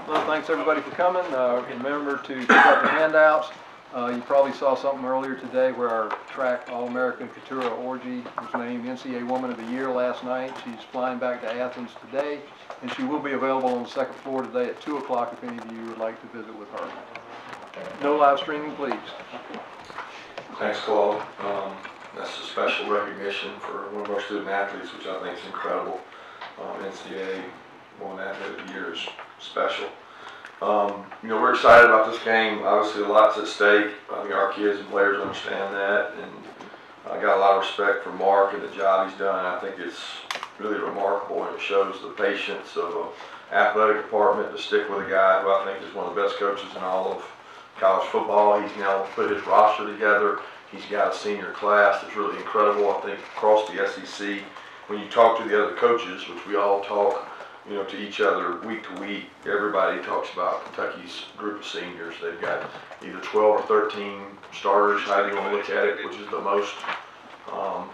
Well, thanks everybody for coming. Remember to pick up the handouts. You probably saw something earlier today where our track All-American Katura Orji was named NCAA Woman of the Year last night. She's flying back to Athens today, and she will be available on the second floor today at 2 o'clock if any of you would like to visit with her. No live streaming, please. Thanks, Claude. That's a special recognition for one of our student athletes, which I think is incredible. NCAA Woman Athlete of the Year is special. We're excited about this game. Obviously, a lot's at stake. I think our kids and players understand that, and I got a lot of respect for Mark and the job he's done. I think it's really remarkable, and it shows the patience of an athletic department to stick with a guy who I think is one of the best coaches in all of college football. He's now put his roster together. He's got a senior class that's really incredible. I think across the SEC, when you talk to the other coaches, which we all talk, to each other week to week, everybody talks about Kentucky's group of seniors. They've got either 12 or 13 starters, however you want to look at it, which is the most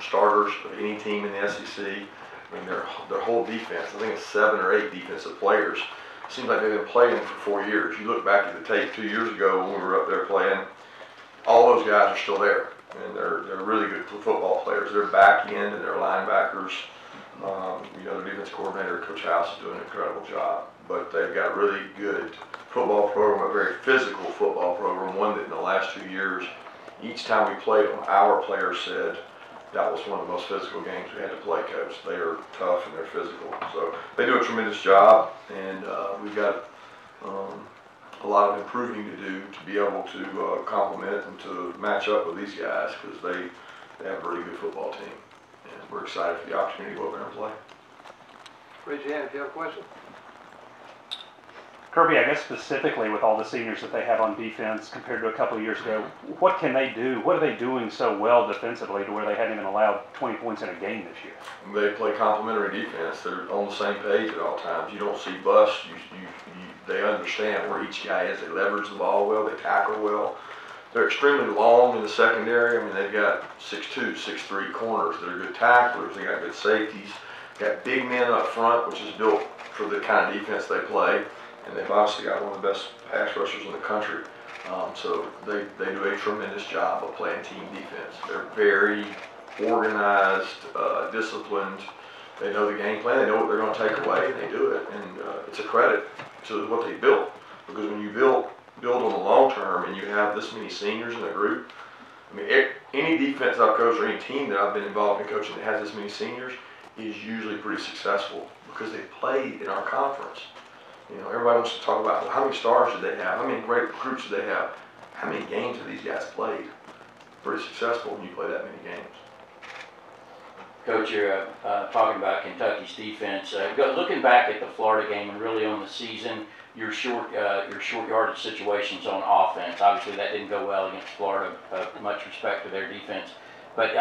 starters of any team in the SEC. I mean, their whole defense, I think it's 7 or 8 defensive players. It seems like they've been playing for 4 years. You look back at the tape 2 years ago when we were up there playing, all those guys are still there, and they're really good football players. Their back end and their linebackers, the defense coordinator, Coach House, is doing an incredible job. But they've got a really good football program, a very physical football program, one that in the last 2 years, each time we played them, our players said that was one of the most physical games we had to play, Coach. They are tough and they're physical. So they do a tremendous job, and we've got a lot of improving to do to be able to complement and to match up with these guys, because they have a really good football team. And we're excited for the opportunity to go over there and play. Raise your hand if you have a question. Kirby, I guess specifically with all the seniors that they have on defense compared to a couple of years ago, what can they do? What are they doing so well defensively to where they hadn't even allowed 20 points in a game this year? They play complementary defense. They're on the same page at all times. You don't see busts. They understand where each guy is. They leverage the ball well. They tackle well. They're extremely long in the secondary. I mean, they've got 6'2", 6'3" corners. They're good tacklers. They got good safeties. Got big men up front, which is built for the kind of defense they play. And they've obviously got one of the best pass rushers in the country. So they do a tremendous job of playing team defense. They're very organized, disciplined. They know the game plan. They know what they're going to take away, and they do it. And it's a credit to what they built. Because when you build on the long term and you have this many seniors in the group, I mean, any defense I've coached or any team that I've been involved in coaching that has this many seniors is usually pretty successful because they played in our conference. Everybody wants to talk about, well, how many stars did they have? How many great recruits did they have? How many games have these guys played? Pretty successful when you play that many games. Coach, you're talking about Kentucky's defense. Looking back at the Florida game and really on the season, your short yardage situations on offense. Obviously, that didn't go well against Florida. Much respect to their defense. But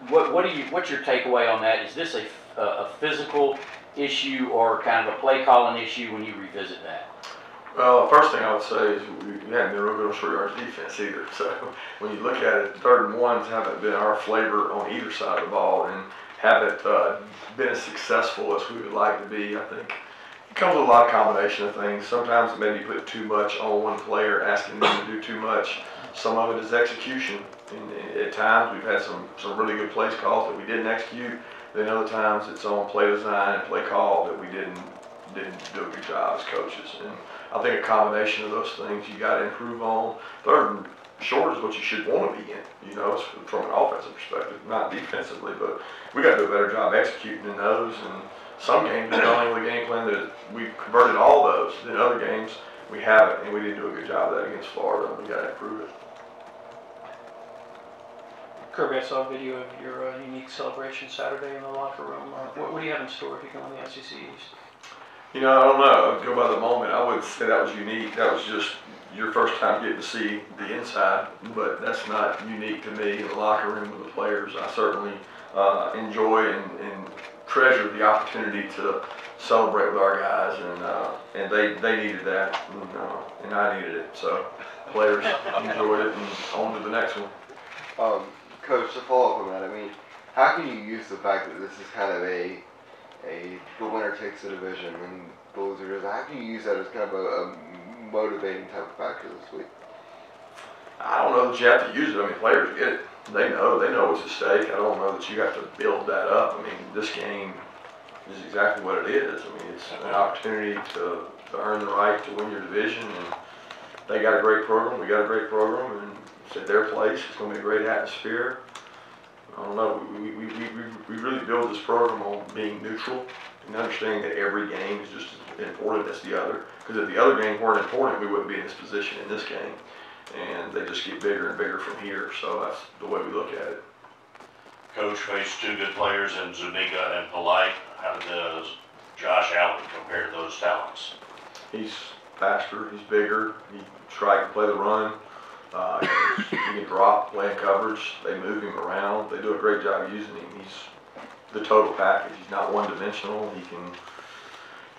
what's your takeaway on that? Is this a physical issue or kind of a play calling issue when you revisit that? Well, the first thing I would say is we haven't been real good on short yardage defense either. So when you look at it, 3rd and 1s haven't been our flavor on either side of the ball and haven't been as successful as we would like to be. I think it comes with a lot of combination of things. Sometimes it maybe put too much on one player, asking them to do too much. Some of it is execution. And at times we've had some really good plays calls that we didn't execute. Then other times it's on play design and play call that we didn't do a good job as coaches. And I think a combination of those things you got to improve on. 3rd and short is what you should want to be in, from an offensive perspective, not defensively. But we got to do a better job executing in those. And some games we're not only the game plan that we've converted all those. In other games we haven't, and we didn't do a good job of that against Florida. And we got to improve it. Kirby, I saw a video of your unique celebration Saturday in the locker room. What do you have in store if you come in the SEC East? I don't know. I'd go by the moment. I wouldn't say that was unique. That was just your first time getting to see the inside. But that's not unique to me in the locker room with the players. I certainly enjoy and treasure the opportunity to celebrate with our guys, and they needed that, and I needed it. So players enjoyed it, and on to the next one. Coach, to follow up on that, I mean, how can you use the fact that this is kind of a the winner takes the division and the loser doesn't. How can you use that as kind of a motivating type of factor this week? I don't know that you have to use it. I mean, players get it. They know what's at stake. I don't know that you have to build that up. I mean, this game is exactly what it is. I mean, it's an opportunity to earn the right to win your division, and they got a great program. We got a great program, and it's at their place. It's going to be a great atmosphere. I don't know. We really build this program on being neutral and understanding that every game is just as important as the other. Because if the other games weren't important, we wouldn't be in this position in this game. And they just get bigger and bigger from here. So that's the way we look at it. Coach faced two good players in Zuniga and Polite. How does Josh Allen compare to those talents? He's faster, he's bigger, he strike and play the run. He can drop, play in coverage. They move him around. They do a great job using him. He's the total package. He's not one-dimensional. He can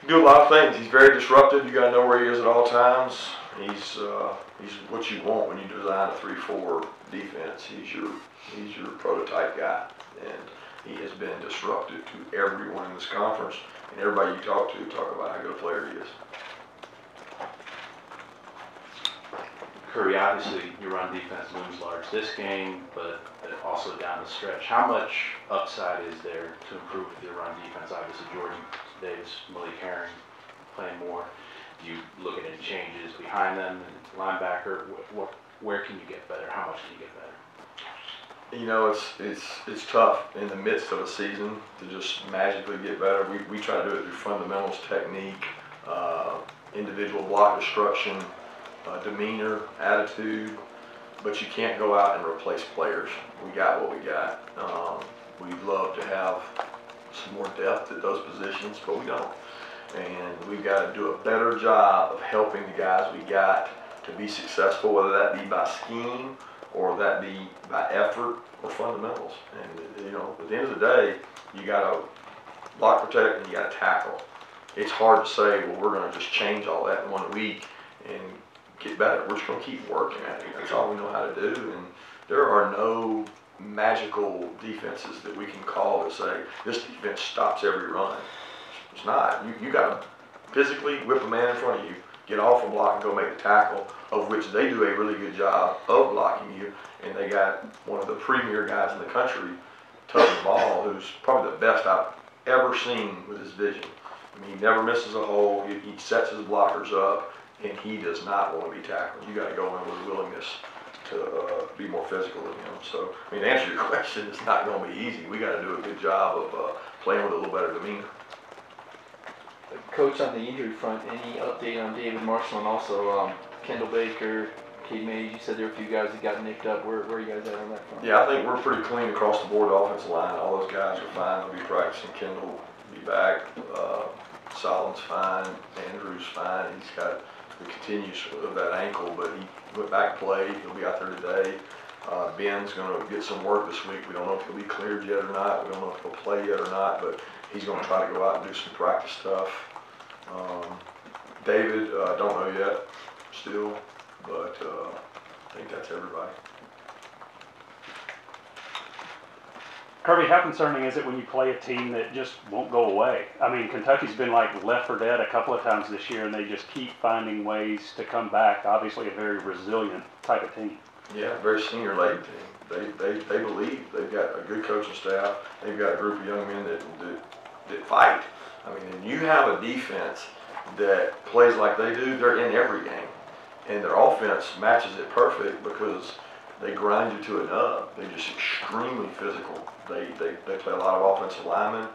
do a lot of things. He's very disruptive. You got to know where he is at all times. He's what you want when you design a 3-4 defense. He's your prototype guy, and he has been disruptive to everyone in this conference. And everybody you talk about how good a player he is. Kirby, obviously your run defense looms large this game, but also down the stretch. How much upside is there to improve with your run defense? Obviously Jordan Davis, Malik Herring playing more. Do you look at any changes behind them, linebacker? Where can you get better? How much can you get better? You know, it's tough in the midst of a season to just magically get better. We try to do it through fundamentals, technique, individual block destruction, demeanor, attitude, but you can't go out and replace players. We got what we got. We'd love to have some more depth at those positions, but we don't. And we've got to do a better job of helping the guys we got to be successful, whether that be by scheme or that be by effort or fundamentals. And you know, at the end of the day, you got to block, protect, and you got to tackle. It's hard to say, well, we're going to just change all that in 1 week and get better. We're just going to keep working at it. That's all we know how to do. And there are no magical defenses that we can call that say this defense stops every run. It's not. You got to physically whip a man in front of you, get off a block and go make the tackle, of which they do a really good job of blocking you. And they got one of the premier guys in the country touching the ball, who's probably the best I've ever seen with his vision. I mean, he never misses a hole. He sets his blockers up, and he does not want to be tackled. You got to go in with a willingness to be more physical than him. So, I mean, to answer your question, it's not going to be easy. We got to do a good job of playing with a little better demeanor. Coach, on the injury front, any update on David Marshall and also Kendall Baker, Cade Mays? You said there were a few guys that got nicked up. Where are you guys at on that front? Yeah, I think we're pretty clean across the board, the offensive line. All those guys are fine. They'll be practicing. Kendall will be back. Solom's fine. Andrew's fine. He's got the continues of that ankle, but he went back to play. He'll be out there today. Ben's going to get some work this week. We don't know if he'll be cleared yet or not. We don't know if he'll play yet or not, but he's going to try to go out and do some practice stuff. David, don't know yet still, but I think that's everybody. Kirby, how concerning is it when you play a team that just won't go away? I mean, Kentucky's been like left for dead a couple of times this year, and they just keep finding ways to come back. Obviously a very resilient type of team. Yeah, very senior lady team. They believe. They've got a good coaching staff. They've got a group of young men that fight. I mean, and you have a defense that plays like they do, they're in every game. And their offense matches it perfect because they grind you to a nub. They're just extremely physical. They play a lot of offensive linemen.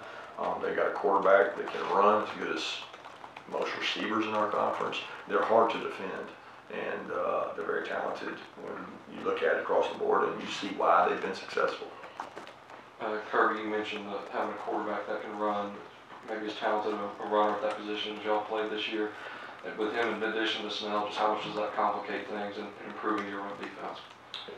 They've got a quarterback that can run as good as most receivers in our conference. They're hard to defend, and they're very talented when you look at it across the board and you see why they've been successful. Kirby, you mentioned having a quarterback that can run, maybe as talented a runner at that position as y'all played this year. With him in addition to Snell, just how much does that complicate things in improving your run defense?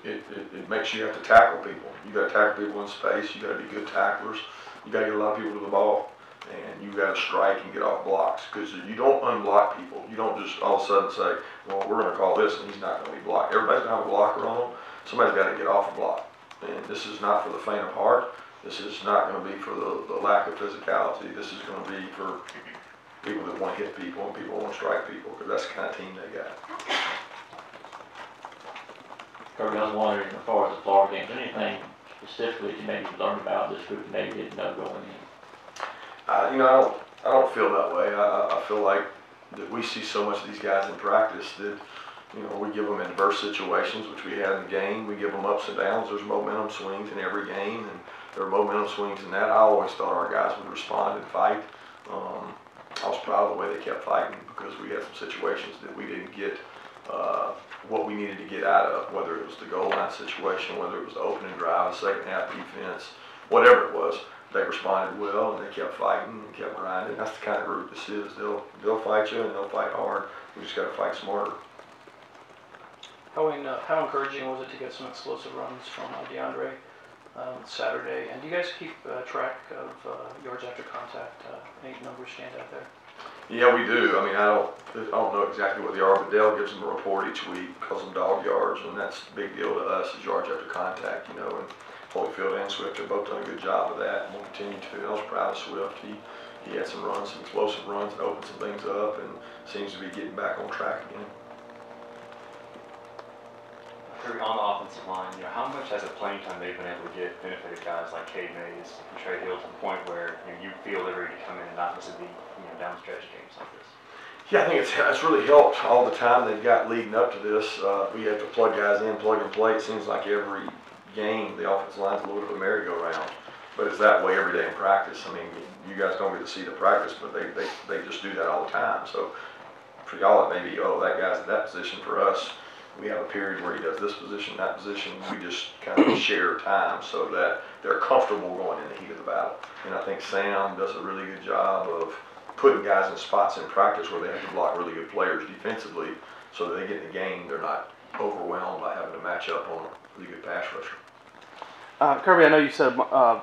It makes you have to tackle people. You got to tackle people in space. You got to be good tacklers. You got to get a lot of people to the ball, and you got to strike and get off blocks because you don't unblock people. You don't just all of a sudden say, "Well, we're going to call this, and he's not going to be blocked." Everybody's going to have a blocker on them. Somebody's got to get off a block, and this is not for the faint of heart. This is not going to be for the lack of physicality. This is going to be for people that want to hit people and people want to strike people, because that's the kind of team they got. Kirby, I was wondering, as far as the Florida game, anything specifically that you maybe learned about this group that maybe didn't know going in? You know, I don't feel that way. I feel like that we see so much of these guys in practice that, you know, we give them adverse situations, which we had in the game. We give them ups and downs. There's momentum swings in every game, and there are momentum swings in that. I always thought our guys would respond and fight. I was proud of the way they kept fighting, because we had some situations that we didn't get what we needed to get out of, whether it was the goal line situation, whether it was the opening drive, the second half defense, whatever it was. They responded well, and they kept fighting and kept grinding. That's the kind of group this is. They'll fight you, and they'll fight hard. We just got to fight smarter. How encouraging was it to get some explosive runs from DeAndre Saturday? And do you guys keep track of yards after contact? Any numbers stand out there? Yeah, we do. I mean, I don't know exactly what they are, but Dale gives them a report each week, calls them dog yards, and that's a big deal to us, is yards after contact, you know. And Holyfield and Swift have both done a good job of that, and we'll continue to. I was proud of Swift. He had some runs, some explosive runs, and opened some things up, and seems to be getting back on track again. On the offensive line, you know, how much has the playing time they've been able to get benefited guys like Cade Mays and Trey Hill to the point where you feel they're ready to come in and not miss a beat, down the stretch games like this? Yeah, I think it's really helped all the time they've got leading up to this. We have to plug guys in, plug and play. It seems like every game the offensive line's a little bit of a merry-go-round, but it's that way every day in practice. I mean, you guys don't get to see the practice, but they just do that all the time. So for y'all, it may be, oh, that guy's in that position. For us, we have a period where he does this position, that position. We just kind of share time so that they're comfortable going in the heat of the battle. And I think Sam does a really good job of putting guys in spots in practice where they have to block really good players defensively, so that they get in the game, they're not overwhelmed by having to match up on a really good pass rusher. Kirby, I know you said a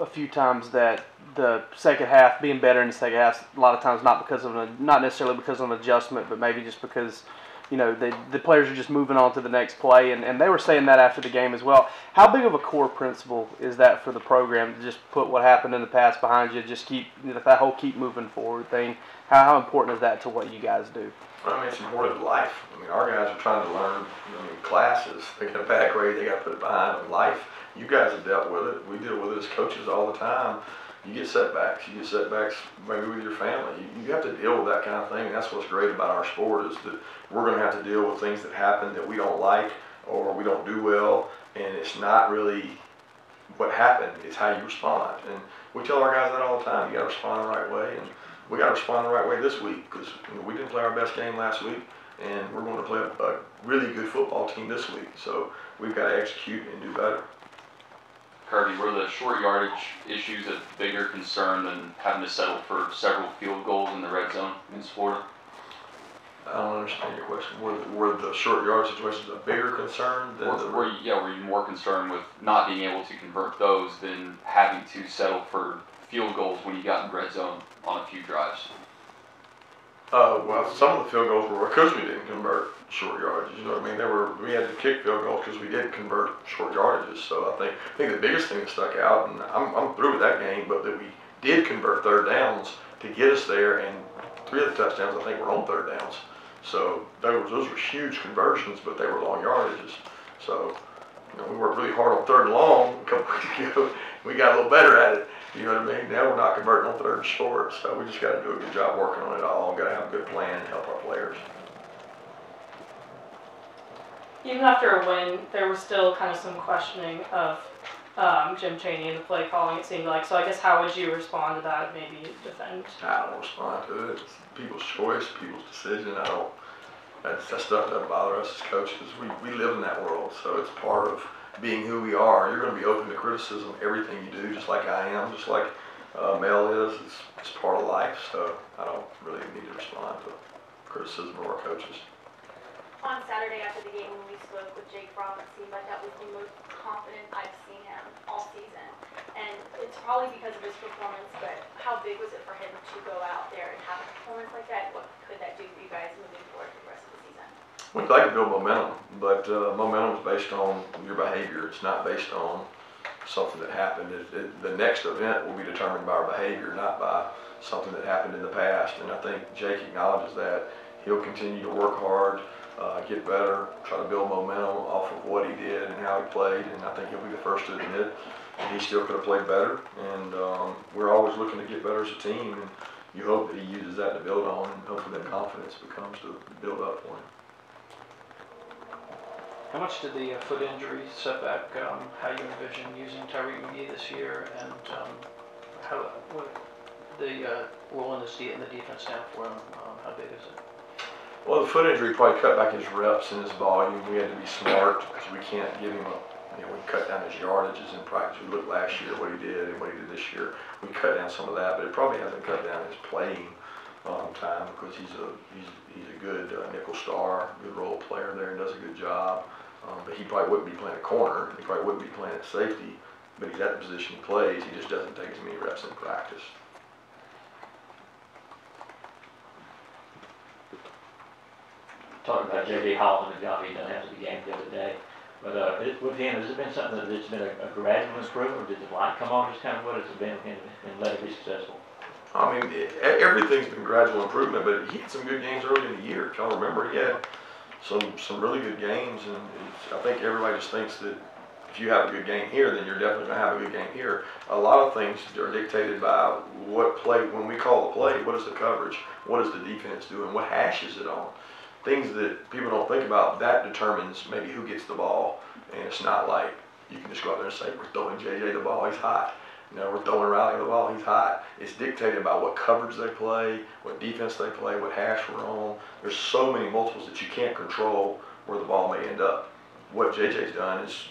few times that the second half, being better in the second half, a lot of times not necessarily because of an adjustment, but maybe just because, you know, the players are just moving on to the next play, and they were saying that after the game as well. How big of a core principle is that for the program, to just put what happened in the past behind you, just keep, that whole keep moving forward thing? How important is that to what you guys do? I mean, it's important in life. I mean, our guys are trying to learn, classes. They get a bad grade, they got to put it behind them. Life, you guys have dealt with it. We deal with it as coaches all the time. You get setbacks. You get setbacks maybe with your family. You have to deal with that kind of thing, and that's what's great about our sport, is that we're going to have to deal with things that happen that we don't like or we don't do well, and it's not really what happened, it's how you respond. And we tell our guys that all the time. You got to respond the right way, and we got to respond the right way this week, because we didn't play our best game last week, and we're going to play a really good football team this week. So we've got to execute and do better. Kirby, were the short yardage issues a bigger concern than having to settle for several field goals in the red zone against Florida? I don't understand your question. Were the short yard situations a bigger concern than were you more concerned with not being able to convert those than having to settle for field goals when you got in red zone on a few drives? Well, some of the field goals were because we didn't convert short yardages. You know what I mean? We had to kick field goals because we didn't convert short yardages. So I think the biggest thing that stuck out, and I'm through with that game, but that we did convert third downs to get us there, and 3 of the touchdowns I think were on third downs. So those were huge conversions, but they were long yardages. So we worked really hard on third and long a couple weeks ago. We got a little better at it. You know what I mean? Now we're not converting on third and short, so we just got to do a good job working on it all. Got to have a good plan and help our players. Even after a win, there was still kind of some questioning of Jim Chaney and the play calling, it seemed like. So I guess how would you respond to that, maybe defend? I don't respond to it. It's people's choice, people's decision. That stuff doesn't bother us as coaches. We live in that world, so it's part of being who we are. You're going to be open to criticism, everything you do, just like I am, just like Mel is. It's part of life, so I don't really need to respond to criticism of our coaches. On Saturday after the game when we spoke with Jake Fromm, it seemed like that was the most confident I've seen him all season. And it's probably because of his performance, but how big was it for him to go out there and have a performance like that? What could that do for you guys moving forward for the rest of the season? We'd like to build momentum, but momentum is based on your behavior. It's not based on something that happened. The next event will be determined by our behavior, not by something that happened in the past. And I think Jake acknowledges that. He'll continue to work hard, get better, try to build momentum off of what he did and how he played. And I think he'll be the first to admit he still could have played better. And we're always looking to get better as a team. And you hope that he uses that to build on, and hopefully that confidence becomes to build up for him. How much did the foot injury set back how you envision using Tyreek McGee this year, and what the role in the defense now for him? How big is it? Well, the foot injury probably cut back his reps and his volume. We had to be smart because we can't give him we cut down his yardages in practice. We looked last year what he did and what he did this year. We cut down some of that, but it probably hasn't cut down his playing time because he's a good nickel star, good role player there, and does a good job. But he probably wouldn't be playing a corner. He probably wouldn't be playing at safety. But he's at the position he plays. He just doesn't take as many reps in practice. Talking about J.J. Holland and Johnny done after the game the other day. But with him, has it been something that's been a gradual improvement, or did the light come on? Just kind of what has it been with him and let it be successful? I mean, everything's been gradual improvement, but he had some good games early in the year. If y'all remember, he had some really good games, and I think everybody just thinks that if you have a good game here, then you're definitely going to have a good game here. A lot of things are dictated by what play, when we call the play, what is the coverage, what is the defense doing, what hash is it on? Things that people don't think about, that determines maybe who gets the ball. And it's not like you can just go out there and say, we're throwing JJ the ball, he's hot. We're throwing Riley the ball, he's hot. It's dictated by what coverage they play, what defense they play, what hash we're on. There's so many multiples that you can't control where the ball may end up. What JJ's done is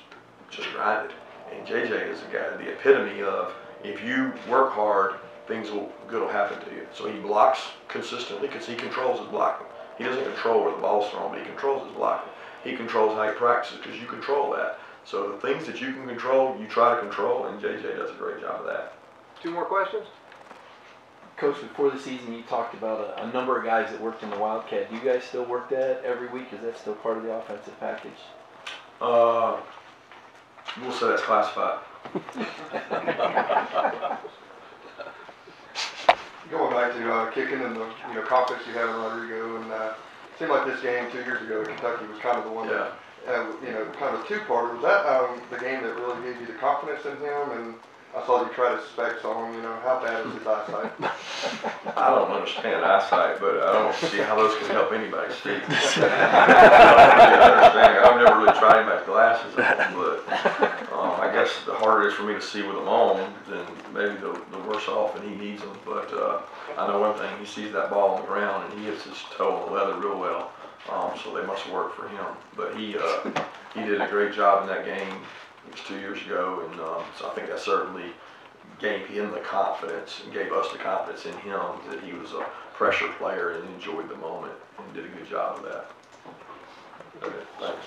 just grinded. And JJ is the guy, the epitome of, if you work hard, good will happen to you. So he blocks consistently because he controls his blocking. He doesn't control where the ball's thrown, but he controls his blocking. He controls how he practices because you control that. So the things that you can control, you try to control, and JJ does a great job of that. 2 more questions? Coach, before the season, you talked about a number of guys that worked in the Wildcat. Do you guys still work that every week? Is that still part of the offensive package? We'll say that's classified. Going back to kicking and the confidence you have in Rodrigo, and it seemed like this game 2 years ago, Kentucky was kind of the one that, kind of a two-parter. Was that the game that really gave you the confidence in him? And I saw you try to specs on him. How bad is his eyesight? I don't understand eyesight, but I don't see how those can help anybody see. I've never really tried my glasses on, but I guess the harder it is for me to see with them on, then maybe the worse off, and he needs them. But I know one thing: he sees that ball on the ground, and he hits his toe on the leather real well. So they must work for him. But he did a great job in that game. It was 2 years ago, and so I think that certainly gave him the confidence and gave us the confidence in him that he was a pressure player and enjoyed the moment and did a good job of that. Okay, thanks.